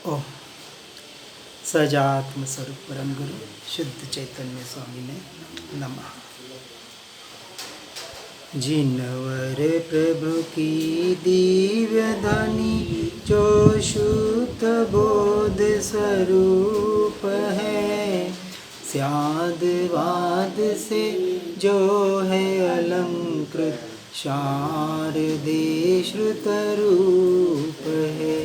ओम सजात्म स्वरूप परम गुरु शुद्ध चैतन्य स्वामी ने नमः। जिनवर प्रभु की दिव्य ध्वनि जो शुद्ध बोध स्वरूप है, स्याद वाद से जो है अलंकृत शारदे श्रुत रूप है।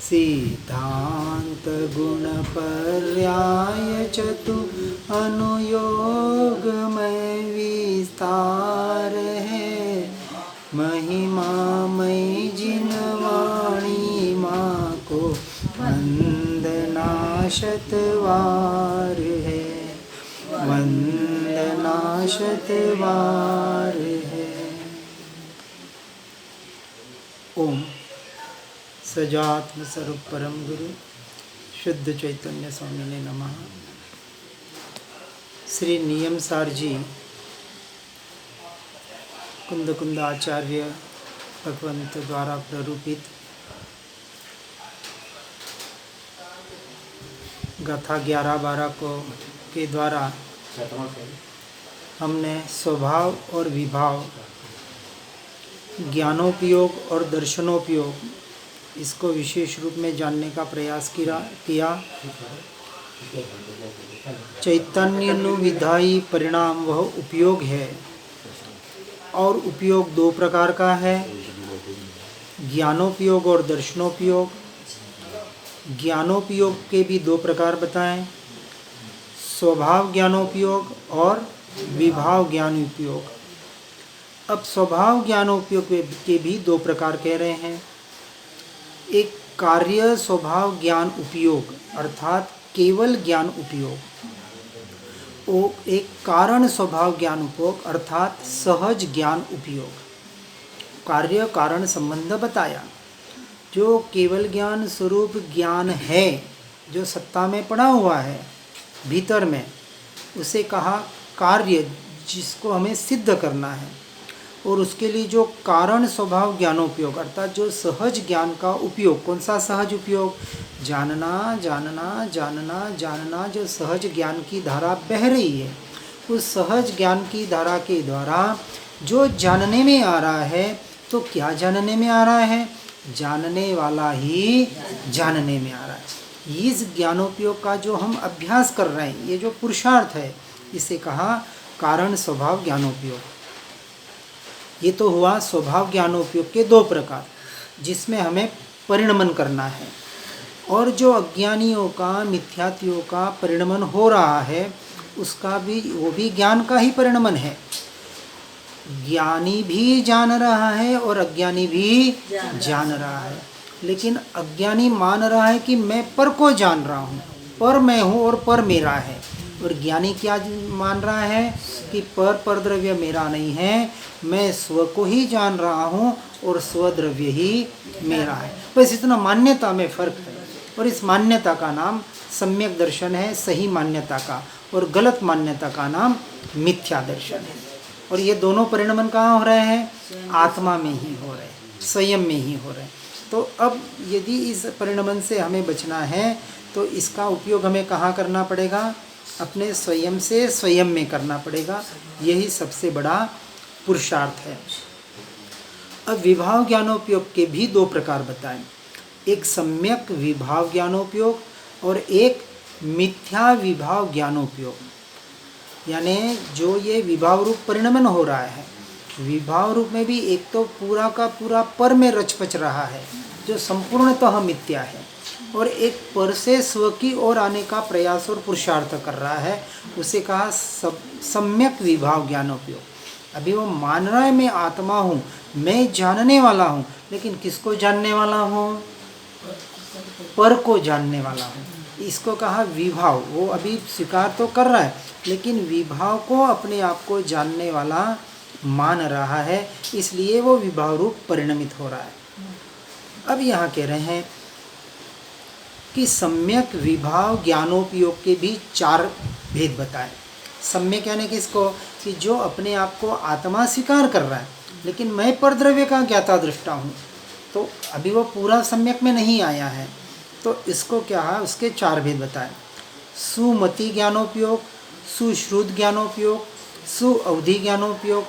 सिद्धांत गुण पर्याय चतु अनुयोगमय विस्तार है, महिमामय जिन वाणी माँ को वंदना शतवार है, वंदना शतवार है। ओम सजात्म स्वरूप परम गुरु शुद्ध चैतन्य स्वामी ने नमः। श्री नियमसार जी कुंद कुंद आचार्य भगवंत द्वारा प्ररूपित गाथा 11-12 को के द्वारा हमने स्वभाव और विभाव, ज्ञानोपयोग और दर्शनोपयोग, इसको विशेष रूप में जानने का प्रयास किया। चैतन्यानुविधायी परिणाम वह उपयोग है और उपयोग दो प्रकार का है, ज्ञानोपयोग और दर्शनोपयोग। ज्ञानोपयोग के भी दो प्रकार बताएं, स्वभाव ज्ञानोपयोग और विभाव ज्ञानोपयोग। अब स्वभाव ज्ञानोपयोग के भी दो प्रकार कह रहे हैं। एक कार्य स्वभाव ज्ञान उपयोग अर्थात केवल ज्ञान उपयोग, वो एक कारण स्वभाव ज्ञान उपयोग अर्थात सहज ज्ञान उपयोग। कार्य कारण संबंध बताया। जो केवल ज्ञान स्वरूप ज्ञान है, जो सत्ता में पड़ा हुआ है भीतर में, उसे कहा कार्य, जिसको हमें सिद्ध करना है। और उसके लिए जो कारण स्वभाव ज्ञानोपयोग अर्थात जो सहज ज्ञान का उपयोग, कौन सा सहज उपयोग? जानना जानना जानना जानना, जो सहज ज्ञान की धारा बह रही है, उस सहज ज्ञान की धारा के द्वारा जो जानने में आ रहा है, तो क्या जानने में आ रहा है? जानने वाला ही जानने में आ रहा है। इस ज्ञानोपयोग का जो हम अभ्यास कर रहे हैं, ये जो पुरुषार्थ है, इसे कहा कारण स्वभाव ज्ञानोपयोग। ये तो हुआ स्वभाव ज्ञानोपयोग के दो प्रकार, जिसमें हमें परिणमन करना है। और जो अज्ञानियों का, मिथ्यात्वियों का परिणमन हो रहा है, उसका भी, वो भी ज्ञान का ही परिणमन है। ज्ञानी भी जान रहा है और अज्ञानी भी जान रहा है, लेकिन अज्ञानी मान रहा है कि मैं पर को जान रहा हूँ, पर मैं हूँ और पर मेरा है। और ज्ञानी क्या मान रहा है कि पर द्रव्य मेरा नहीं है, मैं स्व को ही जान रहा हूँ और स्वद्रव्य ही मेरा है। बस इतना मान्यता में फर्क है। और इस मान्यता का नाम सम्यक दर्शन है, सही मान्यता का, और गलत मान्यता का नाम मिथ्या दर्शन है। और ये दोनों परिणमन कहाँ हो रहे हैं? आत्मा में ही हो रहे हैं, स्वयं में ही हो रहे हैं। तो अब यदि इस परिणमन से हमें बचना है, तो इसका उपयोग हमें कहाँ करना पड़ेगा? अपने स्वयं से स्वयं में करना पड़ेगा। यही सबसे बड़ा पुरुषार्थ है। अब विभाव ज्ञानोपयोग के भी दो प्रकार बताएं, एक सम्यक विभाव ज्ञानोपयोग और एक मिथ्या विभाव ज्ञानोपयोग। यानी जो ये विभाव रूप परिणमन हो रहा है, विभाव रूप में भी एक तो पूरा का पूरा पर में रचपच रहा है, जो संपूर्णतः मिथ्या है, और एक पर से स्व की ओर आने का प्रयास और पुरुषार्थ कर रहा है, उसे कहा सम्यक विभाव ज्ञानोपयोग। अभी वो मान रहा है मैं आत्मा हूँ, मैं जानने वाला हूँ, लेकिन किसको जानने वाला हूँ? पर को जानने वाला हूँ। इसको कहा विभाव। वो अभी स्वीकार तो कर रहा है, लेकिन विभाव को अपने आप को जानने वाला मान रहा है, इसलिए वो विभाव रूप परिणमित हो रहा है। अब यहाँ कह रहे हैं कि सम्यक विभाव ज्ञानोपयोग के भी चार भेद बताए। सम्यक यानी किसको? कि जो अपने आप को आत्मा स्वीकार कर रहा है, लेकिन मैं परद्रव्य का ज्ञाता दृष्टा हूँ, तो अभी वो पूरा सम्यक में नहीं आया है। तो इसको क्या है, उसके 4 भेद बताए। सुमति ज्ञानोपयोग, सुश्रुत ज्ञानोपयोग, सुअवधि ज्ञानोपयोग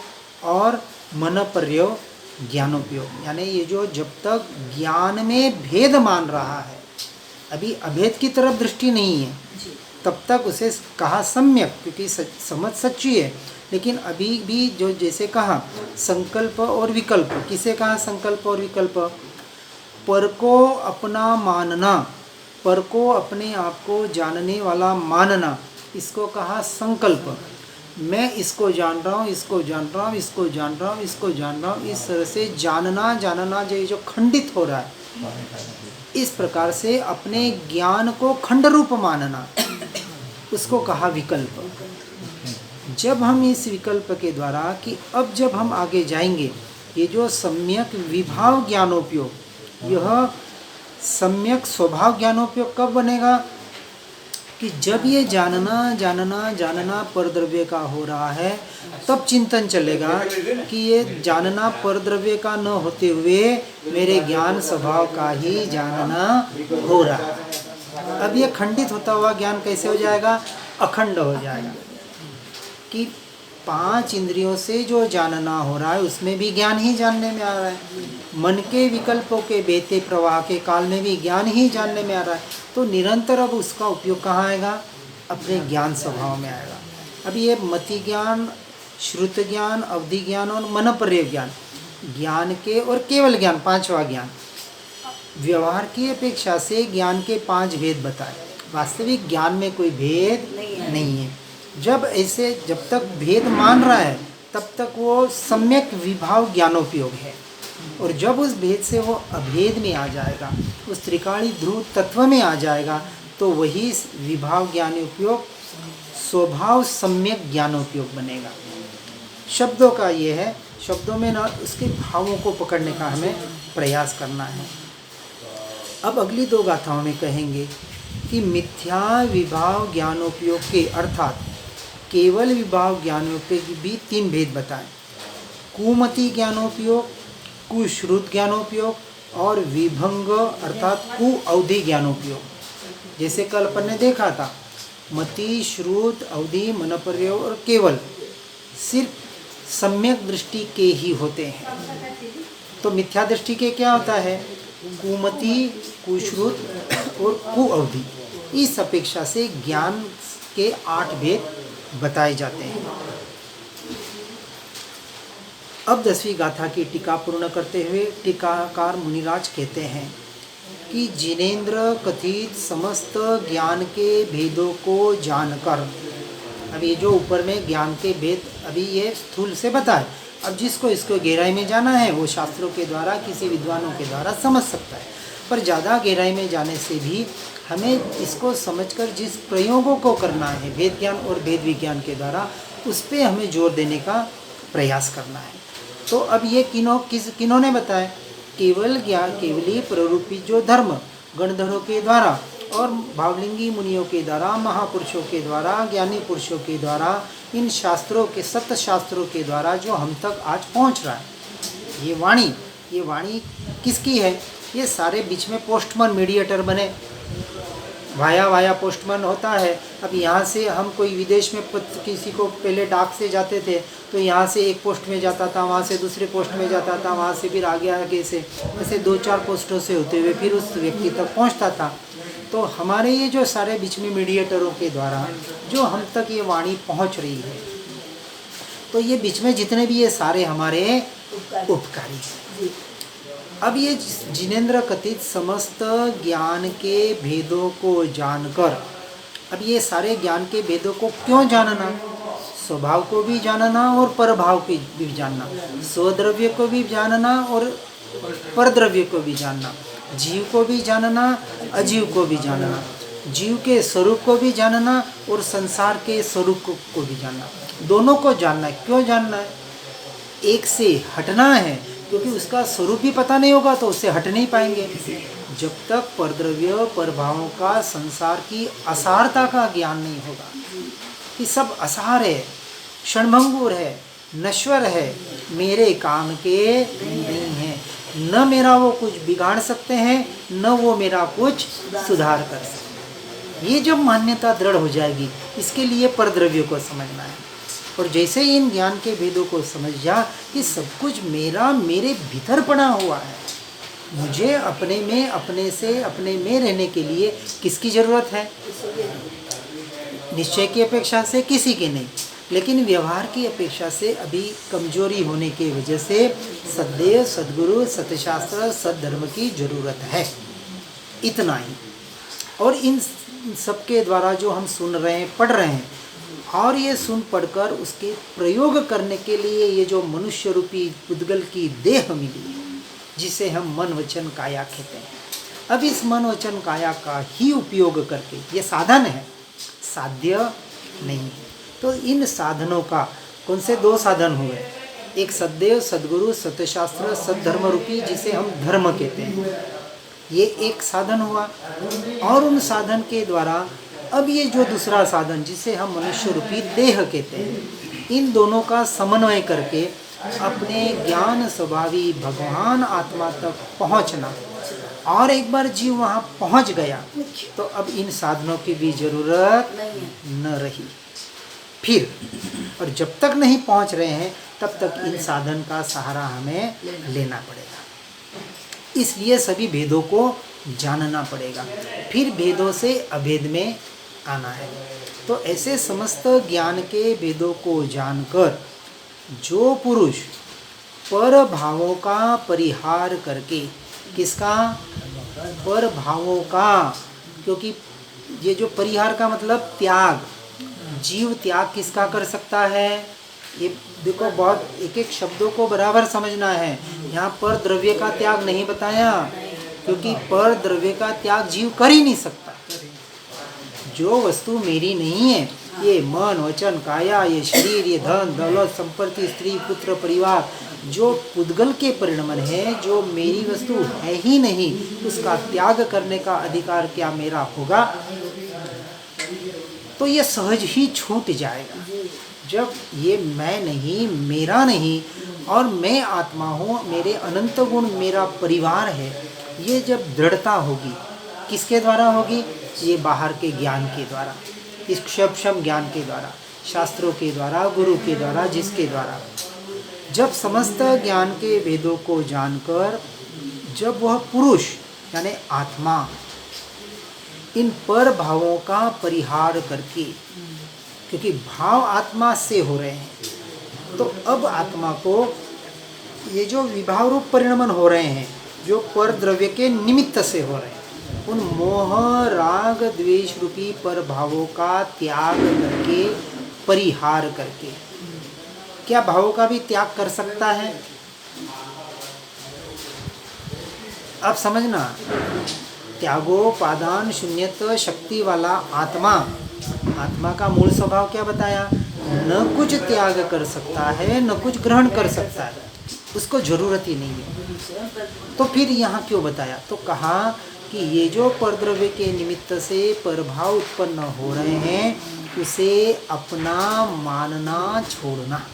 और मनपर्य ज्ञानोपयोग। यानी ये जो जब तक ज्ञान में भेद मान रहा है, अभी अभेद की तरफ दृष्टि नहीं है, तब तक उसे कहा सम्यक, क्योंकि समझ सच्ची है। लेकिन अभी भी जो जैसे कहा संकल्प और विकल्प, किसे कहा संकल्प और विकल्प? पर को अपना मानना, पर को अपने आप को जानने वाला मानना, इसको कहा संकल्प। मैं इसको जान रहा हूँ, इसको जान रहा हूँ, इसको जान रहा हूँ, इसको जान रहा हूँ, इस तरह से जानना जानना जो खंडित हो रहा है, इस प्रकार से अपने ज्ञान को खंड रूप मानना, उसको कहा विकल्प। जब हम इस विकल्प के द्वारा कि अब जब हम आगे जाएंगे, ये जो सम्यक विभाव ज्ञानोपयोग, यह सम्यक स्वभाव ज्ञानोपयोग कब बनेगा? कि जब ये जानना जानना जानना परद्रव्य का हो रहा है, तब चिंतन चलेगा कि ये जानना परद्रव्य का न होते हुए मेरे ज्ञान स्वभाव का ही जानना हो रहा है। अब ये खंडित होता हुआ ज्ञान कैसे हो जाएगा? अखंड हो जाएगा। कि 5 इंद्रियों से जो जानना हो रहा है उसमें भी ज्ञान ही जानने में आ रहा है, मन के विकल्पों के बहते प्रवाह के काल में भी ज्ञान ही जानने में आ रहा है, तो निरंतर अब उसका उपयोग कहाँ आएगा? अपने ज्ञान स्वभाव में आएगा। अब ये मति ज्ञान, श्रुत ज्ञान, अवधि ज्ञान और मनपर्य ज्ञान, ज्ञान के और केवल ज्ञान, 5वां ज्ञान, व्यवहार की अपेक्षा से ज्ञान के 5 भेद बताए। वास्तविक ज्ञान में कोई भेद नहीं है। जब तक भेद मान रहा है तब तक वो सम्यक विभाव ज्ञानोपयोग है, और जब उस भेद से वो अभेद में आ जाएगा, उस त्रिकाणी ध्रुव तत्व में आ जाएगा, तो वही विभाव ज्ञानोपयोग स्वभाव सम्यक ज्ञानोपयोग बनेगा। शब्दों का ये है, शब्दों में ना उसके भावों को पकड़ने का हमें प्रयास करना है। अब अगली 2 गाथाओं में कहेंगे कि मिथ्या विभाव ज्ञानोपयोग के अर्थात केवल विभाव ज्ञानोपयोग भी 3 भेद बताएं। कुमति ज्ञानोपयोग, कुश्रुत ज्ञानोपयोग और विभंग अर्थात कुअवधि ज्ञानोपयोग। जैसे कल अपन ने देखा था, मति, श्रुत, अवधि, मनपर्य और केवल सिर्फ सम्यक दृष्टि के ही होते हैं। तो मिथ्या दृष्टि के क्या होता है? कुमति, कुश्रुत और कुअवधि। इस अपेक्षा से ज्ञान के 8 भेद बताए जाते हैं। अब 10वीं गाथा की टीका पूर्ण करते हुए टीकाकार मुनिराज कहते हैं कि जिनेन्द्र कथित समस्त ज्ञान के भेदों को जानकर, अब ये जो ऊपर में ज्ञान के भेद अभी ये स्थूल से बताए, अब जिसको इसको गहराई में जाना है वो शास्त्रों के द्वारा, किसी विद्वानों के द्वारा समझ सकता है। पर ज़्यादा गहराई में जाने से भी हमें इसको समझकर जिस प्रयोगों को करना है भेद ज्ञान और भेद विज्ञान के द्वारा, उस पर हमें जोर देने का प्रयास करना है। तो अब ये किन्होंने बताया? केवली प्ररूपी जो धर्म गणधरों के द्वारा और भावलिंगी मुनियों के द्वारा, महापुरुषों के द्वारा, ज्ञानी पुरुषों के द्वारा, इन शास्त्रों के सप्त शास्त्रों के द्वारा जो हम तक आज पहुंच रहा है। ये वाणी किसकी है? ये सारे बीच में पोस्टमैन मीडिएटर बने, वाया पोस्टमैन होता है। अब यहाँ से हम कोई विदेश में किसी को पहले डाक से जाते थे, तो यहाँ से एक पोस्ट में जाता था, वहाँ से दूसरे पोस्ट में जाता था, वहाँ से फिर आगे से ऐसे 2-4 पोस्टों से होते हुए फिर उस व्यक्ति तक पहुँचता था। तो हमारे ये जो सारे बीच में मीडिएटरों के द्वारा जो हम तक ये वाणी पहुँच रही है, तो ये बीच में जितने भी ये सारे हमारे उपकारी हैं। अब ये जिनेन्द्र कथित समस्त ज्ञान के भेदों को जानकर, अब ये सारे ज्ञान के भेदों को क्यों जानना? स्वभाव को भी जानना और परभाव को भी जानना, स्वद्रव्य को भी जानना और परद्रव्य को भी जानना, जीव को भी जानना, अजीव को भी जानना, जीव के स्वरूप को भी जानना और संसार के स्वरूप को भी जानना। दोनों को जानना है। क्यों जानना है? एक से हटना है, क्योंकि उसका स्वरूप भी पता नहीं होगा तो उससे हट नहीं पाएंगे। जब तक परद्रव्य परभावों का, संसार की असारता का ज्ञान नहीं होगा कि सब असार है, क्षणभंगुर है, नश्वर है, मेरे काम के नहीं है, न मेरा वो कुछ बिगाड़ सकते हैं, न वो मेरा कुछ सुधार कर सकते हैं। ये जब मान्यता दृढ़ हो जाएगी, इसके लिए परद्रव्य को समझना है। और जैसे ही इन ज्ञान के भेदों को समझ जा कि सब कुछ मेरा मेरे भीतर पड़ा हुआ है, मुझे अपने में, अपने से अपने में रहने के लिए किसकी ज़रूरत है? निश्चय की अपेक्षा से किसी की नहीं, लेकिन व्यवहार की अपेक्षा से अभी कमजोरी होने की वजह से सद्देव, सद्गुरु, सत्यशास्त्र, सद्धर्म की ज़रूरत है। इतना ही। और इन सबके द्वारा जो हम सुन रहे हैं, पढ़ रहे हैं, और ये सुन पढ़कर उसके प्रयोग करने के लिए ये जो मनुष्य रूपी पुद्गल की देह मिली है, जिसे हम मन वचन काया कहते हैं, अब इस मन वचन काया का ही उपयोग करके, ये साधन है, साध्य नहीं है। तो इन साधनों का, कौन से 2 साधन हुए? एक सद्देव, सद्गुरु, सत्यशास्त्र, सद्धर्म रूपी, जिसे हम धर्म कहते हैं, ये एक साधन हुआ। और उन साधन के द्वारा अब ये जो दूसरा साधन, जिसे हम मनुष्य रूपी देह कहते हैं, इन दोनों का समन्वय करके अपने ज्ञान स्वभावी भगवान आत्मा तक पहुंचना। और एक बार जीव वहाँ पहुँच गया तो अब इन साधनों की भी ज़रूरत न रही फिर। और जब तक नहीं पहुँच रहे हैं तब तक इन साधन का सहारा हमें लेना पड़ेगा। इसलिए सभी भेदों को जानना पड़ेगा, फिर भेदों से अभेद में आना है। तो ऐसे समस्त ज्ञान के भेदों को जानकर जो पुरुष पर भावों का परिहार करके, किसका? पर भावों का, क्योंकि ये जो परिहार का मतलब त्याग, जीव त्याग किसका कर सकता है? ये देखो, बहुत एक एक शब्दों को बराबर समझना है। यहाँ पर द्रव्य का त्याग नहीं बताया, क्योंकि पर द्रव्य का त्याग जीव कर ही नहीं सकता। जो वस्तु मेरी नहीं है, ये मन वचन काया, ये शरीर, ये धन दौलत संपत्ति, स्त्री पुत्र परिवार, जो पुद्गल के परिणमन है, जो मेरी वस्तु है ही नहीं, उसका त्याग करने का अधिकार क्या मेरा होगा? तो ये सहज ही छूट जाएगा। जब ये मैं नहीं, मेरा नहीं, और मैं आत्मा हूँ, मेरे अनंत गुण मेरा परिवार है, ये जब दृढ़ता होगी, किसके द्वारा होगी? ये बाहर के ज्ञान के द्वारा, इस क्षम ज्ञान के द्वारा, शास्त्रों के द्वारा, गुरु के द्वारा, जिसके द्वारा जब समस्त ज्ञान के वेदों को जानकर जब वह पुरुष यानी आत्मा इन पर भावों का परिहार करके, क्योंकि भाव आत्मा से हो रहे हैं, तो अब आत्मा को ये जो विभाव रूप परिणमन हो रहे हैं, जो पर द्रव्य के निमित्त से हो रहे हैं, उन मोह राग द्वेष रूपी पर भावों का त्याग करके, परिहार करके, क्या भावों का भी त्याग कर सकता है? अब समझना, त्यागोपादान शून्यत्व शक्ति वाला आत्मा, आत्मा का मूल स्वभाव क्या बताया? न कुछ त्याग कर सकता है, न कुछ ग्रहण कर सकता है, उसको जरूरत ही नहीं है। तो फिर यहाँ क्यों बताया? तो कहा कि ये जो परद्रव्य के निमित्त से परभाव उत्पन्न हो रहे हैं, उसे अपना मानना छोड़ना,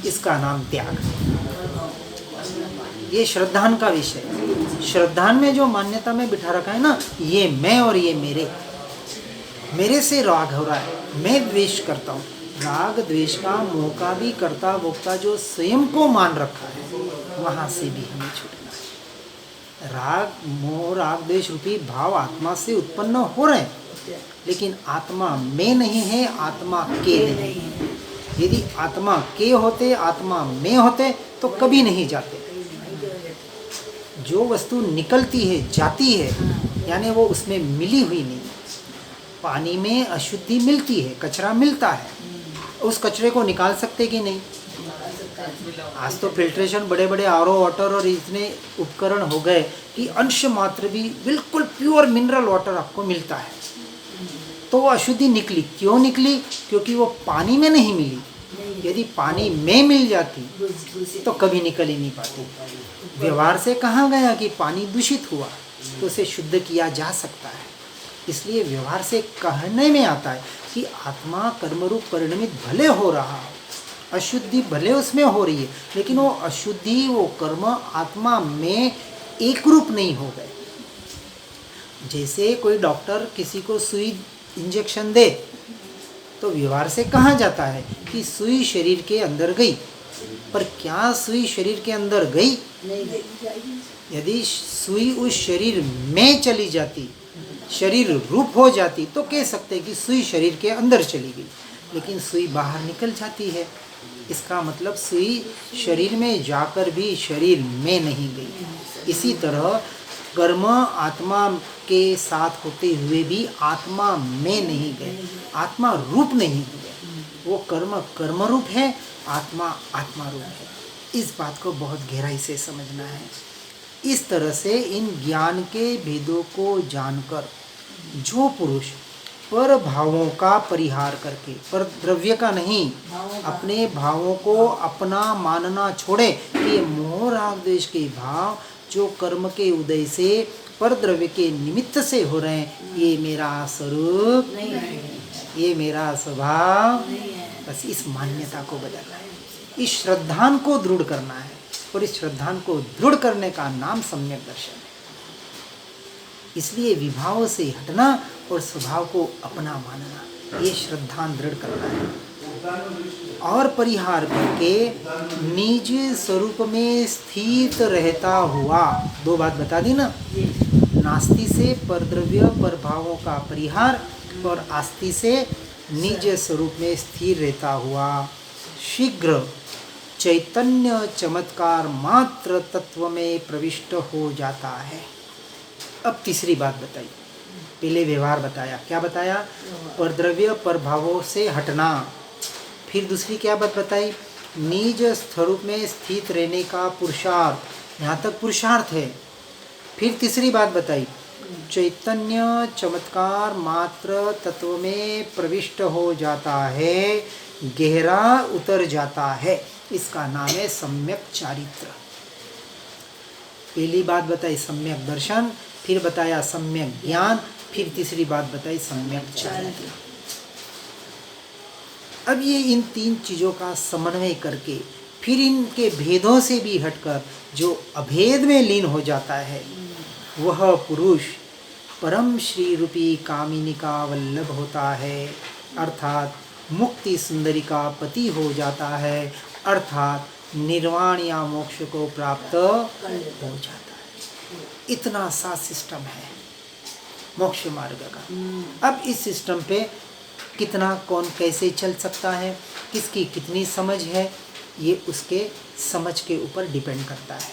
इसका नाम त्याग। ये श्रद्धान का विषय है। श्रद्धान में जो मान्यता में बिठा रखा है ना, ये मैं और ये मेरे से राग हो रहा है, मैं द्वेष करता हूँ, राग द्वेष का, मोह का भी कर्ता भोक्ता जो स्वयं को मान रखा है, वहाँ से भी हमें छूटना है। राग मोह राग द्वेष रूपी भाव आत्मा से उत्पन्न हो रहे हैं, लेकिन आत्मा में नहीं है, आत्मा के नहीं है। यदि आत्मा के होते, आत्मा में होते, तो कभी नहीं जाते। जो वस्तु निकलती है, जाती है, यानी वो उसमें मिली हुई नहीं। पानी में अशुद्धि मिलती है, कचरा मिलता है, उस कचरे को निकाल सकते कि नहीं? आज तो फिल्ट्रेशन, बड़े बड़े आरओ वाटर और इतने उपकरण हो गए कि अंश मात्र भी बिल्कुल प्योर मिनरल वाटर आपको मिलता है। तो वो अशुद्धि निकली, क्यों निकली? क्योंकि वो पानी में नहीं मिली। यदि पानी में मिल जाती तो कभी निकल ही नहीं पाती। व्यवहार से कहा गया कि पानी दूषित हुआ तो उसे शुद्ध किया जा सकता है। इसलिए व्यवहार से कहने में आता है कि आत्मा कर्मरूप परिणमित भले हो रहा हो, अशुद्धि भले उसमें हो रही है, लेकिन वो अशुद्धि, वो कर्म आत्मा में एक रूप नहीं हो गए। जैसे कोई डॉक्टर किसी को सुई इंजेक्शन दे तो व्यवहार से कहा जाता है कि सुई शरीर के अंदर गई, पर क्या सुई शरीर के अंदर गई? यदि सुई उस शरीर में चली जाती, शरीर रूप हो जाती, तो कह सकते हैं कि सुई शरीर के अंदर चली गई, लेकिन सुई बाहर निकल जाती है। इसका मतलब सुई शरीर में जाकर भी शरीर में नहीं गई। इसी तरह कर्म आत्मा के साथ होते हुए भी आत्मा में नहीं गए, आत्मा रूप नहीं हुए। वो कर्म कर्म रूप है, आत्मा आत्मा रूप है। इस बात को बहुत गहराई से समझना है। इस तरह से इन ज्ञान के भेदों को जानकर जो पुरुष पर भावों का परिहार करके, पर द्रव्य का नहीं, अपने भावों को अपना मानना छोड़े कि ये मोह राग द्वेष के भाव जो कर्म के उदय से पर द्रव्य के निमित्त से हो रहे हैं, ये मेरा स्वरूप नहीं है, ये मेरा स्वभाव नहीं है। बस इस मान्यता को बदलना है, इस श्रद्धान को दृढ़ करना है, और इस श्रद्धान को दृढ़ करने का नाम सम्यक दर्शन है। इसलिए विभाव से हटना और स्वभाव को अपना मानना, ये श्रद्धान दृढ़ करना है। और परिहार करके निज स्वरूप में स्थित रहता हुआ, दो बात बता दी ना, नास्ति से परद्रव्य पर भावों का परिहार और आस्ति से निज स्वरूप में स्थिर रहता हुआ शीघ्र चैतन्य चमत्कार मात्र तत्व में प्रविष्ट हो जाता है। अब तीसरी बात बताई, पहले व्यवहार बताया, क्या बताया? परद्रव्य पर भावों से हटना। फिर दूसरी क्या बात बताई? निज स्वरूप में स्थित रहने का पुरुषार्थ, यहाँ तक पुरुषार्थ है। फिर तीसरी बात बताई, चैतन्य चमत्कार मात्र तत्व में प्रविष्ट हो जाता है, गहरा उतर जाता है। इसका नाम है सम्यक चारित्र। पहली बात बताई सम्यक दर्शन, फिर बताया सम्यक ज्ञान, फिर तीसरी बात बताई सम्यक चारित्र। अब ये इन तीन चीज़ों का समन्वय करके फिर इनके भेदों से भी हटकर जो अभेद में लीन हो जाता है, वह पुरुष परम श्री रूपी कामिनी का वल्लभ होता है, अर्थात मुक्ति सुंदरी का पति हो जाता है, अर्थात निर्वाण या मोक्ष को प्राप्त हो जाता है। इतना सा सिस्टम है मोक्ष मार्ग का। अब इस सिस्टम पे कितना कौन कैसे चल सकता है, किसकी कितनी समझ है, ये उसके समझ के ऊपर डिपेंड करता है,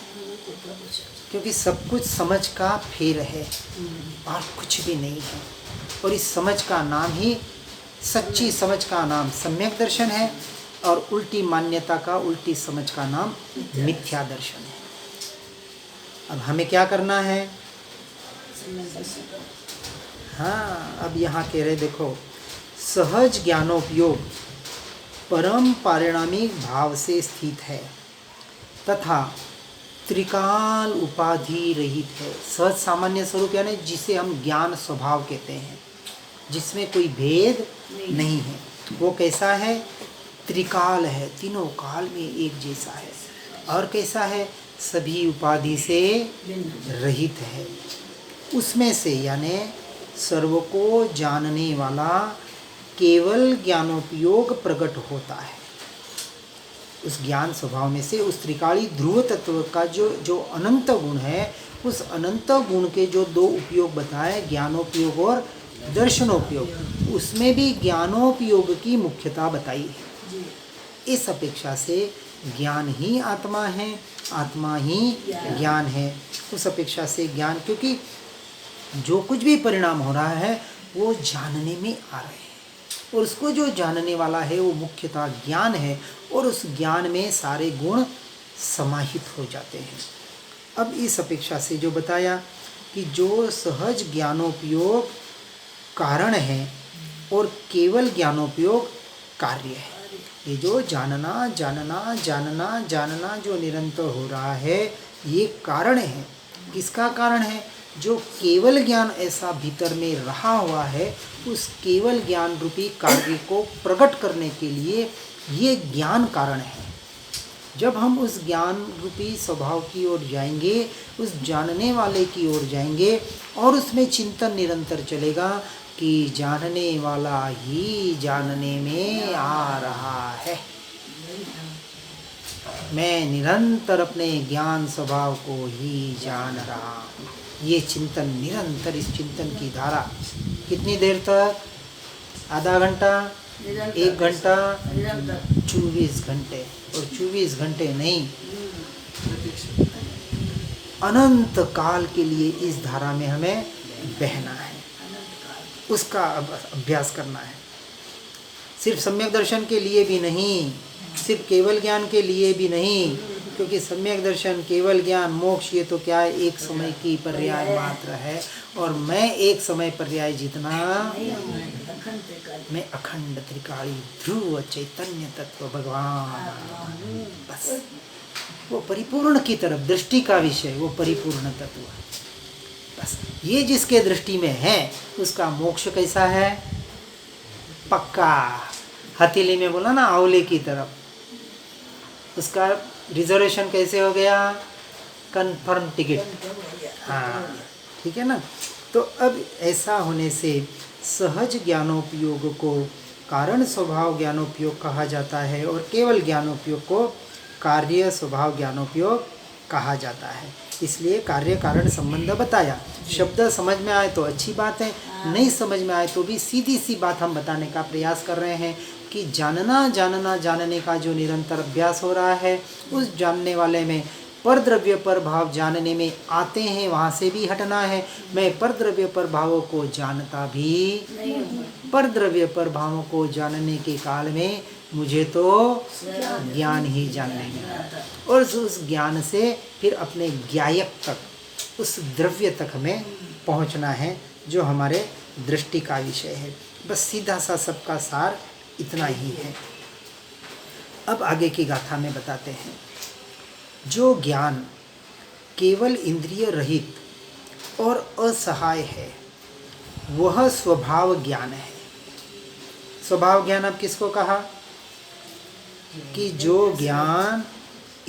क्योंकि सब कुछ समझ का फेर है और कुछ भी नहीं है। और इस समझ का नाम ही, सच्ची समझ का नाम सम्यक दर्शन है, और उल्टी मान्यता का, उल्टी समझ का नाम मिथ्या दर्शन है। अब हमें क्या करना है? हाँ, अब यहाँ कह रहे देखो, सहज ज्ञानोपयोग परम पारिणामिक भाव से स्थित है तथा त्रिकाल उपाधि रहित है। सहज सामान्य स्वरूप यानी जिसे हम ज्ञान स्वभाव कहते हैं, जिसमें कोई भेद नहीं है, वो कैसा है? त्रिकाल है, तीनों काल में एक जैसा है। और कैसा है? सभी उपाधि से रहित है। उसमें से यानी सर्व को जानने वाला केवल ज्ञानोपयोग प्रकट होता है। उस ज्ञान स्वभाव में से उस त्रिकाली ध्रुव तत्व का जो अनंत गुण है, उस अनंत गुण के जो दो उपयोग बताए, ज्ञानोपयोग और दर्शनोपयोग, उसमें भी ज्ञानोपयोग की मुख्यता बताई है। इस अपेक्षा से ज्ञान ही आत्मा है, आत्मा ही ज्ञान है। उस अपेक्षा से ज्ञान, क्योंकि जो कुछ भी परिणाम हो रहा है वो जानने में आ रहे हैं, और उसको जो जानने वाला है वो मुख्यतः ज्ञान है, और उस ज्ञान में सारे गुण समाहित हो जाते हैं। अब इस अपेक्षा से जो बताया कि जो सहज ज्ञानोपयोग कारण है और केवल ज्ञानोपयोग कार्य है, ये जो जानना जानना जानना जानना जो निरंतर हो रहा है, ये कारण है। किसका कारण है? जो केवल ज्ञान ऐसा भीतर में रहा हुआ है, उस केवल ज्ञान रूपी कार्य को प्रकट करने के लिए ये ज्ञान कारण है। जब हम उस ज्ञान रूपी स्वभाव की ओर जाएंगे, उस जानने वाले की ओर जाएंगे और उसमें चिंतन निरंतर चलेगा कि जानने वाला ही जानने में आ रहा है। मैं निरंतर अपने ज्ञान स्वभाव को ही जान रहा हूँ। ये चिंतन निरंतर, इस चिंतन की धारा कितनी देर तक? आधा घंटा, 1 घंटा, 24 घंटे, और 24 घंटे नहीं, अनंत काल के लिए इस धारा में हमें बहना है, उसका अभ्यास करना है। सिर्फ सम्यक दर्शन के लिए भी नहीं, सिर्फ केवल ज्ञान के लिए भी नहीं, क्योंकि सम्यक दर्शन, केवल ज्ञान, मोक्ष ये तो क्या है, एक समय की पर्याय मात्र है। और मैं एक समय पर्याय जितना, मैं अखंड त्रिकाली ध्रुव चैतन्य तत्व भगवान, बस वो परिपूर्ण की तरफ दृष्टि का विषय, वो परिपूर्ण तत्व, बस ये जिसके दृष्टि में है उसका मोक्ष कैसा है? पक्का। हथेली में बोला ना, आंवले की तरफ, उसका रिजर्वेशन कैसे हो गया? Confirm ticket. हाँ, ठीक है ना। तो अब ऐसा होने से सहज ज्ञानोपयोग को कारण स्वभाव ज्ञानोपयोग कहा जाता है और केवल ज्ञानोपयोग को कार्य स्वभाव ज्ञानोपयोग कहा जाता है। इसलिए कार्य कारण संबंध बताया। शब्द समझ में आए तो अच्छी बात है, नहीं समझ में आए तो भी सीधी सी बात हम बताने का प्रयास कर रहे हैं कि जानने का जो निरंतर अभ्यास हो रहा है, उस जानने वाले में पर द्रव्य पर भाव जानने में आते हैं, वहाँ से भी हटना है। मैं पर द्रव्य पर भावों को जानता भी नहीं, पर द्रव्य पर भावों को जानने के काल में मुझे तो ज्ञान ही जानने में आता, और उस ज्ञान से फिर अपने ज्ञायक तक, उस द्रव्य तक हमें पहुँचना है जो हमारे दृष्टि का विषय है। बस सीधा सा सबका सार इतना ही है। अब आगे की गाथा में बताते हैं। जो ज्ञान केवल इंद्रिय रहित और असहाय है, वह स्वभाव ज्ञान है। स्वभाव ज्ञान अब किसको कहा? कि जो ज्ञान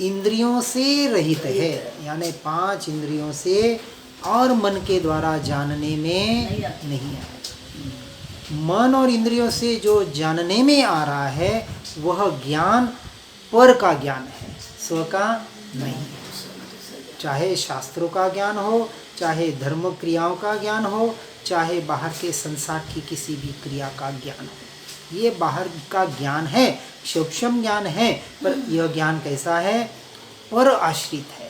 इंद्रियों से रहित है, यानी 5 इंद्रियों से और मन के द्वारा जानने में नहीं आया। मन और इंद्रियों से जो जानने में आ रहा है वह ज्ञान पर का ज्ञान है, स्व का नहीं। चाहे शास्त्रों का ज्ञान हो, चाहे धर्म क्रियाओं का ज्ञान हो, चाहे बाहर के संसार की किसी भी क्रिया का ज्ञान हो, ये बाहर का ज्ञान है, सूक्ष्म ज्ञान है। पर यह ज्ञान कैसा है? पर आश्रित है,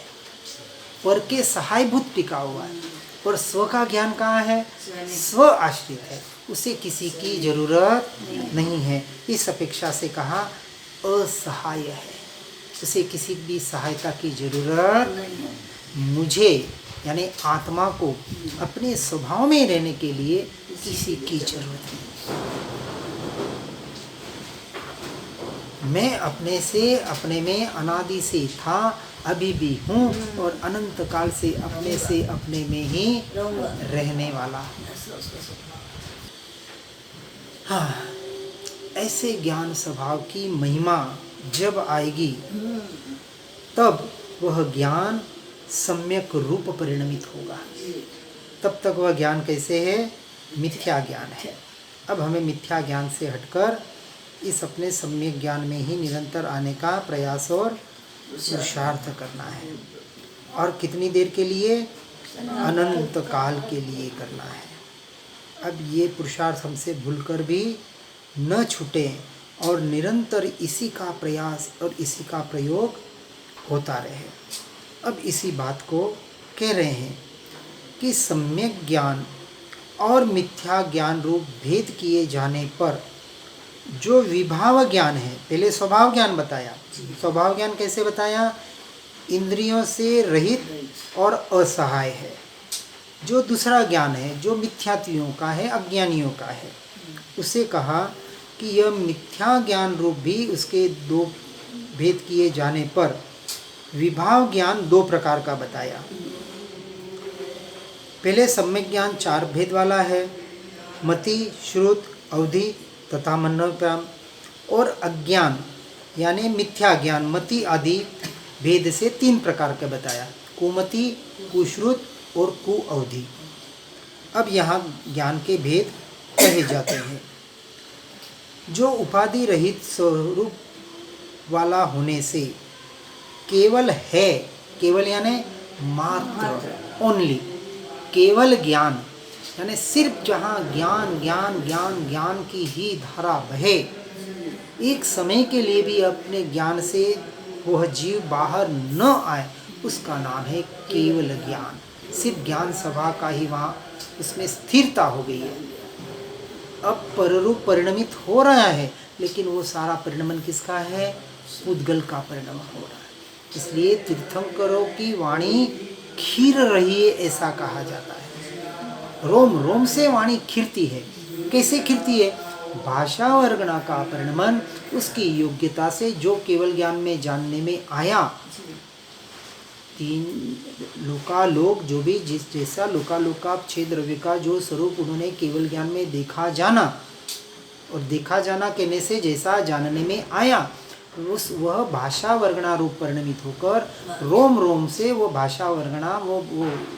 पर के सहायभूत टिका हुआ है। और स्व का ज्ञान कहाँ है? स्व आश्रित है, उसे किसी की जरूरत नहीं है। इस अपेक्षा से कहा असहाय है, उसे किसी भी सहायता की जरूरत नहीं। मुझे यानी आत्मा को अपने स्वभाव में रहने के लिए किसी की जरूरत नहीं। मैं अपने से अपने में अनादि से था, अभी भी हूँ और अनंत काल से अपने में ही रहने वाला। हाँ, ऐसे ज्ञान स्वभाव की महिमा जब आएगी तब वह ज्ञान सम्यक रूप परिणमित होगा। तब तक वह ज्ञान कैसे है? मिथ्या ज्ञान है। अब हमें मिथ्या ज्ञान से हटकर इस अपने सम्यक ज्ञान में ही निरंतर आने का प्रयास और पुरुषार्थ करना है। और कितनी देर के लिए? अनंत काल के लिए करना है। अब ये पुरुषार्थ हमसे भूलकर भी न छूटे और निरंतर इसी का प्रयास और इसी का प्रयोग होता रहे। अब इसी बात को कह रहे हैं कि सम्यक ज्ञान और मिथ्या ज्ञान रूप भेद किए जाने पर जो विभाव ज्ञान है, पहले स्वभाव ज्ञान बताया। स्वभाव ज्ञान कैसे बताया? इंद्रियों से रहित और असहाय है। जो दूसरा ज्ञान है, जो मिथ्यात्वियों का है, अज्ञानियों का है, उसे कहा कि यह मिथ्या ज्ञान रूप भी उसके 2 भेद किए जाने पर विभाव ज्ञान 2 प्रकार का बताया। पहले सम्यक ज्ञान 4 भेद वाला है, मति, श्रुत, अवधि तथा मनोव्याम। और अज्ञान यानी मिथ्या ज्ञान, मति आदि भेद से 3 प्रकार के बताया, कुमति, कुश्रुत और कुअवधि। अब यहाँ ज्ञान के भेद कहे जाते हैं। जो उपाधि रहित स्वरूप वाला होने से केवल है, केवल यानी मात्र, ओनली, केवल ज्ञान यानी सिर्फ जहाँ ज्ञान ज्ञान ज्ञान ज्ञान की ही धारा बहे, एक समय के लिए भी अपने ज्ञान से वह जीव बाहर न आए, उसका नाम है केवल ज्ञान। सिर्फ ज्ञान सभा का ही वहाँ उसमें स्थिरता हो गई है। अब पररूप परिणमित हो रहा है, लेकिन वो सारा परिणमन किसका है? पुद्गल का परिणमन हो रहा है। इसलिए तीर्थंकरों की वाणी खीर रही है, ऐसा कहा जाता है। रोम रोम से वाणी खिरती है। कैसे खिरती है? भाषा वर्गणा का परिणमन उसकी योग्यता से जो केवल ज्ञान में जानने में आया। 3 लोकालोक, जो भी जिस जैसा लोकालोकाप 6 द्रव्य का जो स्वरूप उन्होंने केवल ज्ञान में देखा जाना, और देखा जाना कहने से जैसा जानने में आया, वह भाषा वर्गणा रूप परिणमित होकर रोम रोम से वो भाषा वर्गणा वो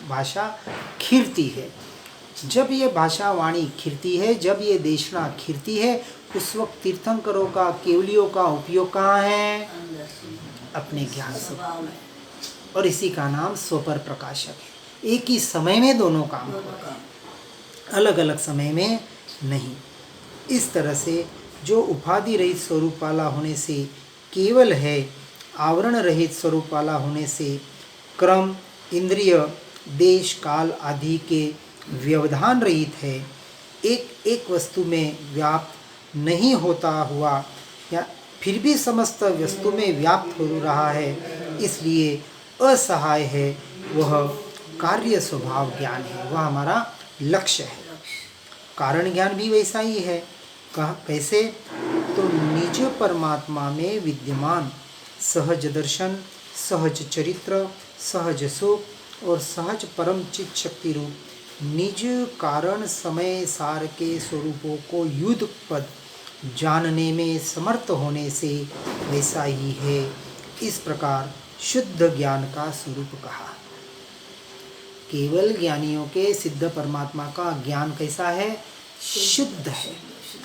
भाषा खिरती है। जब ये भाषा वाणी खिरती है, जब ये देशना खिरती है, उस वक्त तीर्थंकरों का, केवलियों का उपयोग कहाँ है? अपने ज्ञान से। और इसी का नाम स्वपर प्रकाशक है। एक ही समय में दोनों काम होते हैं, अलग अलग समय में नहीं। इस तरह से जो उपाधि रहित स्वरूप वाला होने से केवल है, आवरण रहित स्वरूप वाला होने से क्रम, इंद्रिय, देश, काल आदि के व्यवधान रहित है, एक एक वस्तु में व्याप्त नहीं होता हुआ, या फिर भी समस्त वस्तु में व्याप्त हो रहा है, इसलिए असहाय है, वह कार्य स्वभाव ज्ञान है, वह हमारा लक्ष्य है। कारण ज्ञान भी वैसा ही है। कैसे? तो निज परमात्मा में विद्यमान सहज दर्शन, सहज चरित्र, सहज सुख और सहज परम चित शक्ति रूप निज कारण समय सार के स्वरूपों को युद्ध पद जानने में समर्थ होने से वैसा ही है। इस प्रकार शुद्ध ज्ञान का स्वरूप कहा। केवल ज्ञानियों के सिद्ध परमात्मा का ज्ञान कैसा है? शुद्ध है,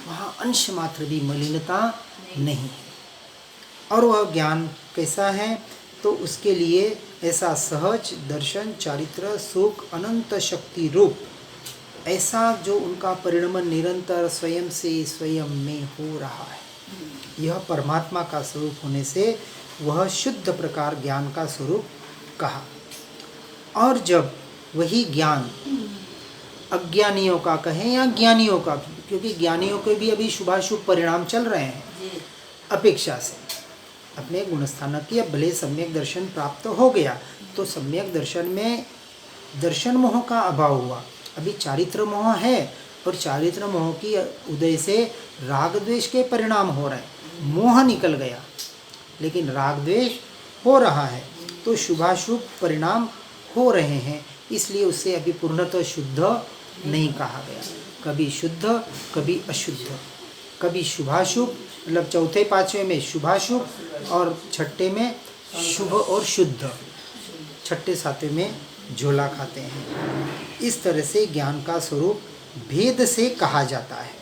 वहाँ अंश मात्र भी मलिनता नहीं है। और वह ज्ञान कैसा है? तो उसके लिए ऐसा सहज दर्शन, चारित्र, सुख, अनंत शक्ति रूप, ऐसा जो उनका परिणमन निरंतर स्वयं से स्वयं में हो रहा है, यह परमात्मा का स्वरूप होने से वह शुद्ध प्रकार ज्ञान का स्वरूप कहा। और जब वही ज्ञान अज्ञानियों का कहें या ज्ञानियों का, क्योंकि ज्ञानियों के भी अभी शुभाशुभ परिणाम चल रहे हैं अपेक्षा से, अपने गुणस्थान की अब भले सम्यक दर्शन प्राप्त हो गया, तो सम्यक दर्शन में दर्शन मोह का अभाव हुआ, अभी चारित्र मोह है, और चारित्र मोह की उदय से राग द्वेष के परिणाम हो रहे हैं। मोह निकल गया लेकिन राग द्वेष हो रहा है, तो शुभाशुभ परिणाम हो रहे हैं, इसलिए उससे अभी पूर्णतः शुद्ध नहीं कहा गया। कभी शुद्ध, कभी अशुद्ध, कभी शुभाशुभ, मतलब चौथे पांचवें में शुभाशुभ और छठे में शुभ और शुद्ध, छठे सातवें में झोला खाते हैं। इस तरह से ज्ञान का स्वरूप भेद से कहा जाता है,